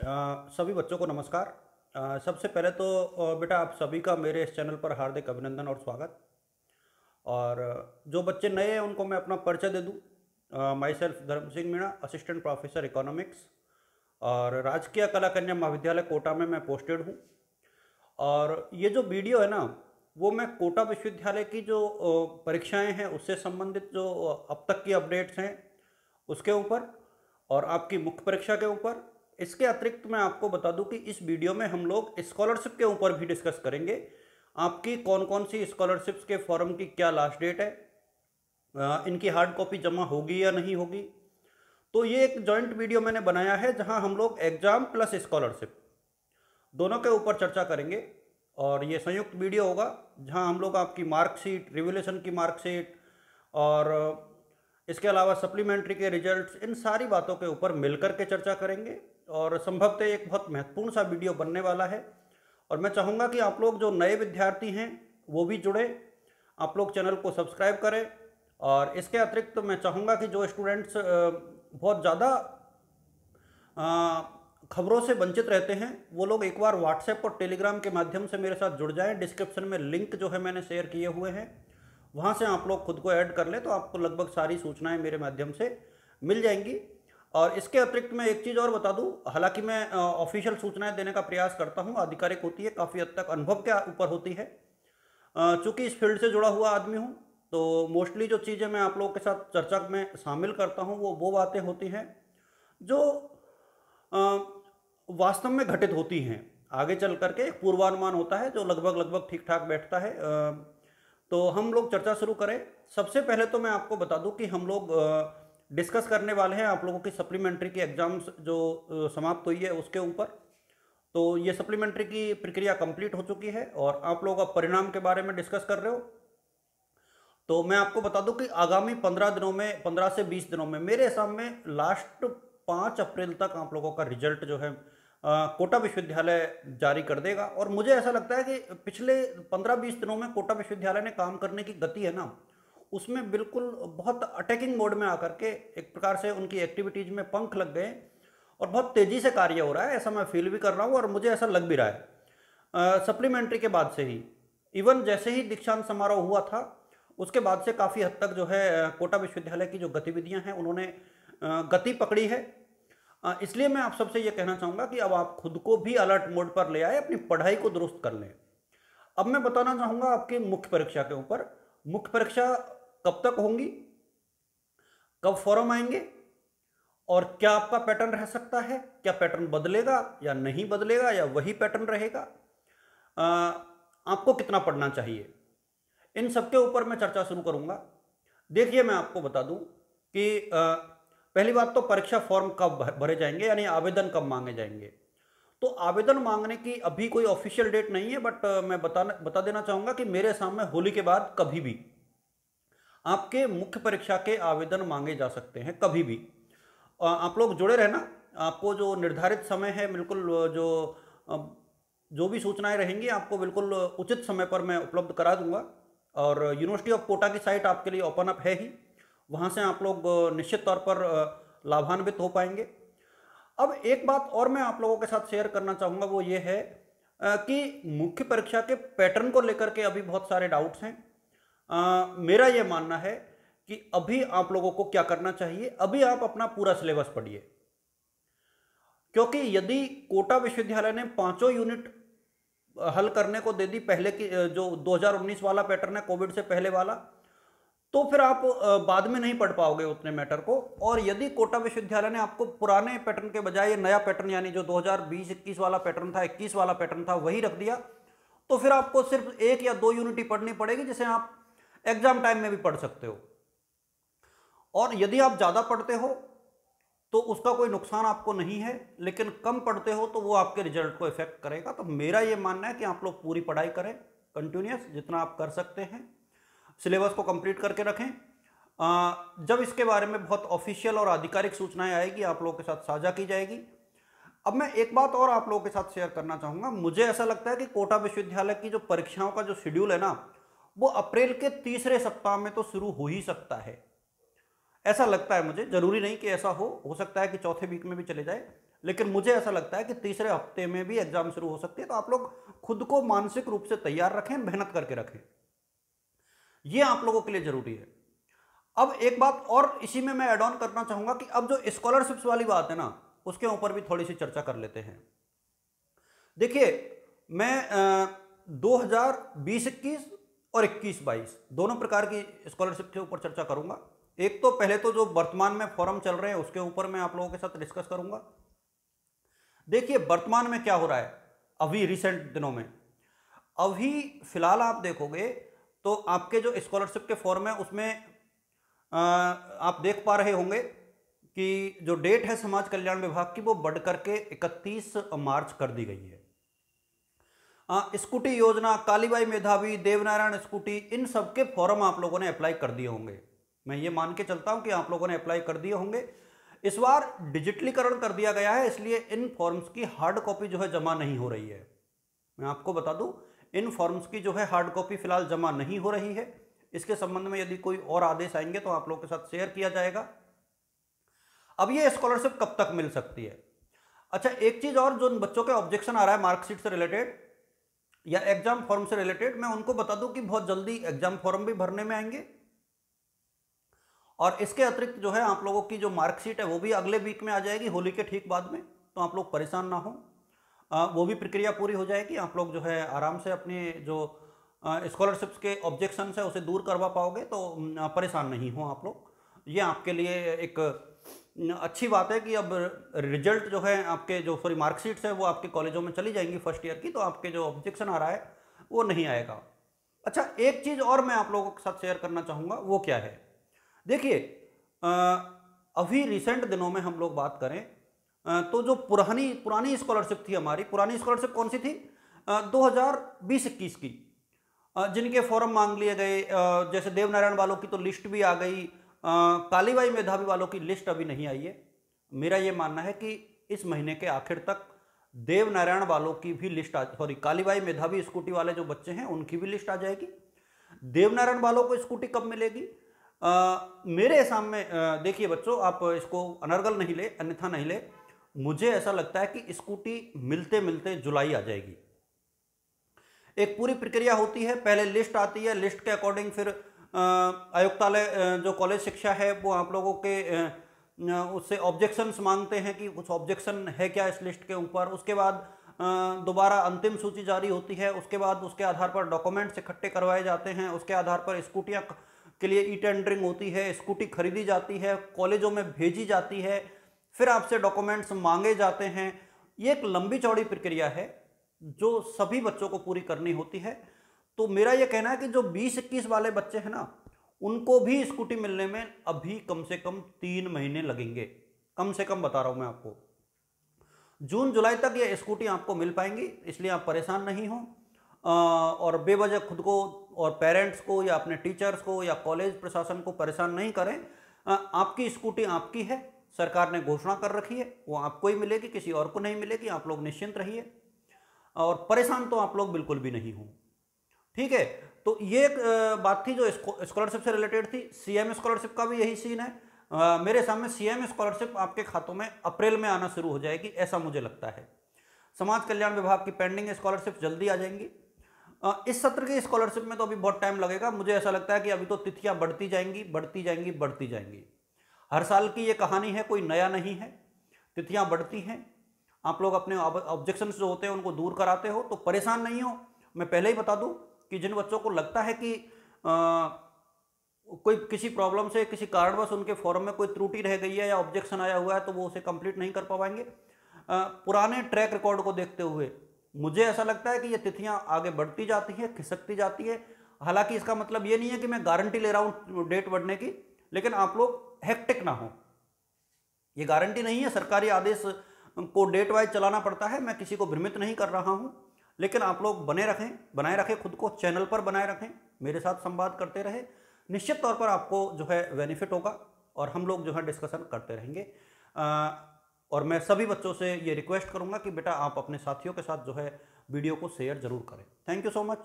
सभी बच्चों को नमस्कार। सबसे पहले तो बेटा आप सभी का मेरे इस चैनल पर हार्दिक अभिनंदन और स्वागत। और जो बच्चे नए हैं उनको मैं अपना परिचय दे दूं। माई सेल्फ धर्म Singh Meena, assistant professor economics, और राजकीय कला कन्या महाविद्यालय कोटा में मैं पोस्टेड हूं। और ये जो वीडियो है ना, वो मैं कोटा विश्वविद्यालय की जो परीक्षाएं हैं उससे संबंधित जो अब तक की अपडेट्स हैं उसके ऊपर, और आपकी मुख्य परीक्षा के ऊपर। इसके अतिरिक्त मैं आपको बता दूं कि इस वीडियो में हम लोग स्कॉलरशिप के ऊपर भी डिस्कस करेंगे। आपकी कौन कौन सी स्कॉलरशिप्स के फॉर्म की क्या लास्ट डेट है, इनकी हार्ड कॉपी जमा होगी या नहीं होगी। तो ये एक जॉइंट वीडियो मैंने बनाया है जहां हम लोग एग्जाम प्लस स्कॉलरशिप दोनों के ऊपर चर्चा करेंगे। और ये संयुक्त वीडियो होगा जहां हम लोग आपकी मार्कशीट, रिवोल्यूशन की मार्कशीट और इसके अलावा सप्लीमेंट्री के रिजल्ट्स, इन सारी बातों के ऊपर मिलकर के चर्चा करेंगे। और संभवतः एक बहुत महत्वपूर्ण सा वीडियो बनने वाला है। और मैं चाहूँगा कि आप लोग जो नए विद्यार्थी हैं वो भी जुड़े, आप लोग चैनल को सब्सक्राइब करें। और इसके अतिरिक्त मैं चाहूँगा कि जो स्टूडेंट्स बहुत ज़्यादा खबरों से वंचित रहते हैं वो लोग एक बार व्हाट्सएप और टेलीग्राम के माध्यम से मेरे साथ जुड़ जाएं। डिस्क्रिप्शन में लिंक जो है मैंने शेयर किए हुए हैं, वहाँ से आप लोग खुद को ऐड कर लें तो आपको लगभग सारी सूचनाएं मेरे माध्यम से मिल जाएंगी। और इसके अतिरिक्त मैं एक चीज़ और बता दूं, हालांकि मैं ऑफिशियल सूचनाएं देने का प्रयास करता हूं, आधिकारिक होती है, काफ़ी हद तक अनुभव के ऊपर होती है। चूँकि इस फील्ड से जुड़ा हुआ आदमी हूं तो मोस्टली जो चीज़ें मैं आप लोगों के साथ चर्चा में शामिल करता हूं वो बातें होती हैं जो वास्तव में घटित होती हैं। आगे चल करके एक पूर्वानुमान होता है जो लगभग ठीक ठाक बैठता है। तो हम लोग चर्चा शुरू करें। सबसे पहले तो मैं आपको बता दूं कि हम लोग डिस्कस करने वाले हैं आप लोगों की सप्लीमेंट्री की एग्जाम्स जो समाप्त हुई है उसके ऊपर। तो ये सप्लीमेंट्री की प्रक्रिया कंप्लीट हो चुकी है और आप लोग अब परिणाम के बारे में डिस्कस कर रहे हो। तो मैं आपको बता दूं कि आगामी 15 दिनों में, 15 से 20 दिनों में, मेरे हिसाब में लास्ट 5 अप्रैल तक आप लोगों का रिजल्ट जो है कोटा विश्वविद्यालय जारी कर देगा। और मुझे ऐसा लगता है कि पिछले 15-20 दिनों में कोटा विश्वविद्यालय ने काम करने की गति है ना, उसमें बिल्कुल बहुत अटैकिंग मोड में आकर के एक प्रकार से उनकी एक्टिविटीज में पंख लग गए और बहुत तेजी से कार्य हो रहा है, ऐसा मैं फील भी कर रहा हूँ और मुझे ऐसा लग भी रहा है। सप्लीमेंट्री के बाद से ही, इवन जैसे ही दीक्षांत समारोह हुआ था उसके बाद से काफ़ी हद तक जो है कोटा विश्वविद्यालय की जो गतिविधियां हैं उन्होंने गति पकड़ी है। इसलिए मैं आप सबसे ये कहना चाहूँगा कि अब आप खुद को भी अलर्ट मोड पर ले आए, अपनी पढ़ाई को दुरुस्त कर लें। अब मैं बताना चाहूँगा आपकी मुख्य परीक्षा के ऊपर। मुख्य परीक्षा कब तक होंगी, कब फॉर्म आएंगे और क्या आपका पैटर्न रह सकता है, क्या पैटर्न बदलेगा या नहीं बदलेगा या वही पैटर्न रहेगा, आपको कितना पढ़ना चाहिए, इन सब के ऊपर मैं चर्चा शुरू करूंगा। देखिए मैं आपको बता दूं कि पहली बात तो परीक्षा फॉर्म कब भरे जाएंगे, यानी आवेदन कब मांगे जाएंगे। तो आवेदन मांगने की अभी कोई ऑफिशियल डेट नहीं है, बट मैं बता देना चाहूंगा कि मेरे सामने होली के बाद कभी भी आपके मुख्य परीक्षा के आवेदन मांगे जा सकते हैं, कभी भी। आप लोग जुड़े रहना, आपको जो निर्धारित समय है बिल्कुल जो भी सूचनाएं रहेंगी आपको बिल्कुल उचित समय पर मैं उपलब्ध करा दूंगा। और यूनिवर्सिटी ऑफ कोटा की साइट आपके लिए ओपन अप है ही, वहाँ से आप लोग निश्चित तौर पर लाभान्वित हो पाएंगे। अब एक बात और मैं आप लोगों के साथ शेयर करना चाहूँगा, वो ये है कि मुख्य परीक्षा के पैटर्न को लेकर के अभी बहुत सारे डाउट्स हैं। मेरा ये मानना है कि अभी आप लोगों को क्या करना चाहिए, अभी आप अपना पूरा सिलेबस पढ़िए। क्योंकि यदि कोटा विश्वविद्यालय ने 5 यूनिट हल करने को दे दी, पहले की जो 2019 वाला पैटर्न है कोविड से पहले वाला, तो फिर आप बाद में नहीं पढ़ पाओगे उतने मैटर को। और यदि कोटा विश्वविद्यालय ने आपको पुराने पैटर्न के बजाय ये नया पैटर्न, यानी जो 2020-21 वाला पैटर्न था, 21 वाला पैटर्न था, वही रख दिया, तो फिर आपको सिर्फ 1 या 2 यूनिट ही पढ़नी पड़ेगी, जिसे आप एग्जाम टाइम में भी पढ़ सकते हो। और यदि आप ज़्यादा पढ़ते हो तो उसका कोई नुकसान आपको नहीं है, लेकिन कम पढ़ते हो तो वो आपके रिजल्ट को इफेक्ट करेगा। तो मेरा ये मानना है कि आप लोग पूरी पढ़ाई करें, कंटिन्यूस जितना आप कर सकते हैं, सिलेबस को कंप्लीट करके रखें। जब इसके बारे में बहुत ऑफिशियल और आधिकारिक सूचनाएं आएगी आप लोगों के साथ साझा की जाएगी। अब मैं एक बात और आप लोगों के साथ शेयर करना चाहूँगा। मुझे ऐसा लगता है कि कोटा विश्वविद्यालय की जो परीक्षाओं का जो शेड्यूल है ना, वो अप्रैल के तीसरे सप्ताह में तो शुरू हो ही सकता है। ऐसा लगता है मुझे, जरूरी नहीं कि ऐसा हो सकता है कि चौथे वीक में भी चले जाए, लेकिन मुझे ऐसा लगता है कि तीसरे हफ्ते में भी एग्जाम शुरू हो सकती है। तो आप लोग खुद को मानसिक रूप से तैयार रखें, मेहनत करके रखें, ये आप लोगों के लिए जरूरी है। अब एक बात और इसी में मैं ऐड ऑन करना चाहूंगा कि अब जो स्कॉलरशिप्स वाली बात है ना, उसके ऊपर भी थोड़ी सी चर्चा कर लेते हैं। देखिए, मैं 2020-21 और 21-22 दोनों प्रकार की स्कॉलरशिप के ऊपर चर्चा करूंगा। एक तो पहले तो जो वर्तमान में फॉर्म चल रहे हैं उसके ऊपर मैं आप लोगों के साथ डिस्कस करूंगा। देखिए, वर्तमान में क्या हो रहा है अभी रिसेंट दिनों में, अभी फिलहाल आप देखोगे तो आपके जो स्कॉलरशिप के फॉर्म है उसमें आप देख पा रहे होंगे कि जो डेट है समाज कल्याण विभाग की वो बढ़ करके 31 मार्च कर दी गई है। स्कूटी योजना, कालीबाई मेधावी, देवनारायण स्कूटी, इन सबके फॉर्म आप लोगों ने अप्लाई कर दिए होंगे। मैं ये मान के चलता हूं कि आप लोगों ने अप्लाई कर दिए होंगे। इस बार डिजिटलीकरण कर दिया गया है, इसलिए इन फॉर्म्स की हार्ड कॉपी जो है जमा नहीं हो रही है। मैं आपको बता दूं, इन फॉर्म्स की जो है हार्ड कॉपी फिलहाल जमा नहीं हो रही है। इसके संबंध में यदि कोई और आदेश आएंगे तो आप लोगों के साथ शेयर किया जाएगा। अब ये स्कॉलरशिप कब तक मिल सकती है? अच्छा, एक चीज और, जो बच्चों के ऑब्जेक्शन आ रहा है मार्कशीट से रिलेटेड या एग्जाम फॉर्म से रिलेटेड, मैं उनको बता दूं कि बहुत जल्दी एग्जाम फॉर्म भी भरने में आएंगे, और इसके अतिरिक्त जो है आप लोगों की जो मार्कशीट है वो भी अगले वीक में आ जाएगी, होली के ठीक बाद में। तो आप लोग परेशान ना हो, वो भी प्रक्रिया पूरी हो जाएगी। आप लोग जो है आराम से अपने जो स्कॉलरशिप्स के ऑब्जेक्शन है उसे दूर करवा पाओगे, तो परेशान नहीं हो आप लोग। ये आपके लिए एक अच्छी बात है कि अब रिजल्ट जो है आपके जो मार्कशीट्स है वो आपके कॉलेजों में चली जाएंगी फर्स्ट ईयर की, तो आपके जो ऑब्जेक्शन आ रहा है वो नहीं आएगा। अच्छा, एक चीज़ और मैं आप लोगों के साथ शेयर करना चाहूँगा, वो क्या है? देखिए, अभी रिसेंट दिनों में हम लोग बात करें तो जो पुरानी स्कॉलरशिप थी हमारी, पुरानी स्कॉलरशिप कौन सी थी? 2020-21 की, जिनके फॉर्म मांग लिए गए, जैसे देवनारायण वालों की तो लिस्ट भी आ गई, कालीबाई मेधावी वालों की लिस्ट अभी नहीं आई है। मेरा ये मानना है कि इस महीने के आखिर तक देवनारायण वालों की भी लिस्ट कालीबाई मेधावी स्कूटी वाले जो बच्चे हैं उनकी भी लिस्ट आ जाएगी। देवनारायण वालों को स्कूटी कब मिलेगी? मेरे हिसाब में देखिए बच्चों, आप इसको अनर्गल नहीं ले, अन्यथा नहीं ले, मुझे ऐसा लगता है कि स्कूटी मिलते मिलते जुलाई आ जाएगी। एक पूरी प्रक्रिया होती है, पहले लिस्ट आती है, लिस्ट के अकॉर्डिंग फिर आयुक्तालय जो कॉलेज शिक्षा है वो आप लोगों के उससे ऑब्जेक्शंस मांगते हैं कि कुछ ऑब्जेक्शन है क्या इस लिस्ट के ऊपर। उसके बाद दोबारा अंतिम सूची जारी होती है, उसके बाद उसके आधार पर डॉक्यूमेंट्स इकट्ठे करवाए जाते हैं, उसके आधार पर स्कूटियाँ के लिए ई टेंडरिंग होती है, स्कूटी खरीदी जाती है, कॉलेजों में भेजी जाती है, फिर आपसे डॉक्यूमेंट्स मांगे जाते हैं। ये एक लंबी चौड़ी प्रक्रिया है जो सभी बच्चों को पूरी करनी होती है। तो मेरा ये कहना है कि जो 20-21 वाले बच्चे हैं ना, उनको भी स्कूटी मिलने में अभी कम से कम 3 महीने लगेंगे, कम से कम बता रहा हूं मैं आपको। जून जुलाई तक ये स्कूटी आपको मिल पाएंगी, इसलिए आप परेशान नहीं हो और बेवजह खुद को और पेरेंट्स को या अपने टीचर्स को या कॉलेज प्रशासन को परेशान नहीं करें। आपकी स्कूटी आपकी है, सरकार ने घोषणा कर रखी है, वो आपको ही मिलेगी, किसी और को नहीं मिलेगी। आप लोग निश्चिंत रहिए और परेशान तो आप लोग बिल्कुल भी नहीं हो, ठीक है। तो ये एक बात थी जो स्कॉलरशिप से रिलेटेड थी। सीएम स्कॉलरशिप का भी यही सीन है। मेरे सामने सीएम स्कॉलरशिप आपके खातों में अप्रैल में आना शुरू हो जाएगी, ऐसा मुझे लगता है। समाज कल्याण विभाग की पेंडिंग स्कॉलरशिप जल्दी आ जाएंगी। इस सत्र की स्कॉलरशिप में तो अभी बहुत टाइम लगेगा। मुझे ऐसा लगता है कि अभी तो तिथियां बढ़ती जाएंगी, बढ़ती जाएंगी, बढ़ती जाएंगी। हर साल की ये कहानी है, कोई नया नहीं है। तिथियां बढ़ती हैं, आप लोग अपने ऑब्जेक्शंस जो होते हैं उनको दूर कराते हो, तो परेशान नहीं हो। मैं पहले ही बता दूं कि जिन बच्चों को लगता है कि कोई किसी प्रॉब्लम से, किसी कारणवश उनके फॉर्म में कोई त्रुटि रह गई है या ऑब्जेक्शन आया हुआ है, तो वो उसे कंप्लीट नहीं कर पाएंगे। पुराने ट्रैक रिकॉर्ड को देखते हुए मुझे ऐसा लगता है कि ये तिथियां आगे बढ़ती जाती है, खिसकती जाती है। हालांकि इसका मतलब ये नहीं है कि मैं गारंटी ले रहा हूं डेट बढ़ने की, लेकिन आप लोग हेक्टिक ना हो। ये गारंटी नहीं है, सरकारी आदेश को डेट वाइज चलाना पड़ता है। मैं किसी को भ्रमित नहीं कर रहा हूं, लेकिन आप लोग बनाए रखें खुद को, चैनल पर बनाए रखें, मेरे साथ संवाद करते रहे। निश्चित तौर पर आपको जो है बेनिफिट होगा और हम लोग जो है डिस्कशन करते रहेंगे। और मैं सभी बच्चों से ये रिक्वेस्ट करूंगा कि बेटा आप अपने साथियों के साथ जो है वीडियो को शेयर जरूर करें। Thank you so much.